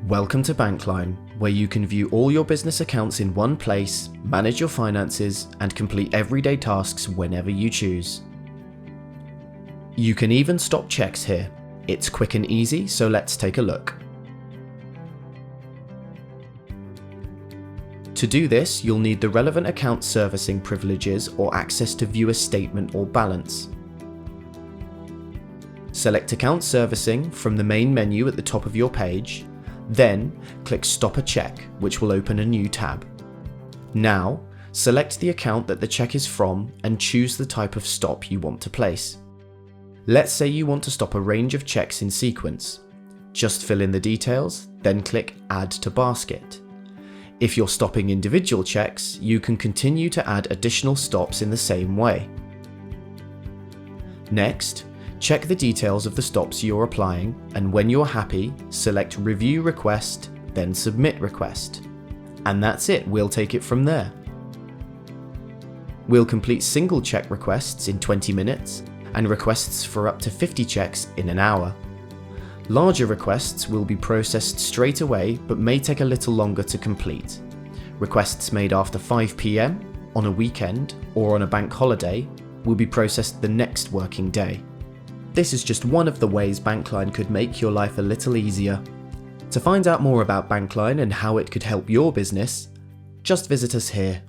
Welcome to Bankline, where you can view all your business accounts in one place, manage your finances, and complete everyday tasks whenever you choose. You can even stop checks here. It's quick and easy, so let's take a look. To do this, you'll need the relevant account servicing privileges or access to view a statement or balance. Select Account Servicing from the main menu at the top of your page. Then, click Stop a Cheque, which will open a new tab. Now, select the account that the cheque is from and choose the type of stop you want to place. Let's say you want to stop a range of cheques in sequence. Just fill in the details, then click Add to Basket. If you're stopping individual cheques, you can continue to add additional stops in the same way. Next, check the details of the stops you're applying, and when you're happy, select Review Request, then Submit Request. And that's it, we'll take it from there. We'll complete single cheque requests in 20 minutes, and requests for up to 50 cheques in an hour. Larger requests will be processed straight away, but may take a little longer to complete. Requests made after 5 PM, on a weekend, or on a bank holiday will be processed the next working day. This is just one of the ways Bankline could make your life a little easier. To find out more about Bankline and how it could help your business, just visit us here.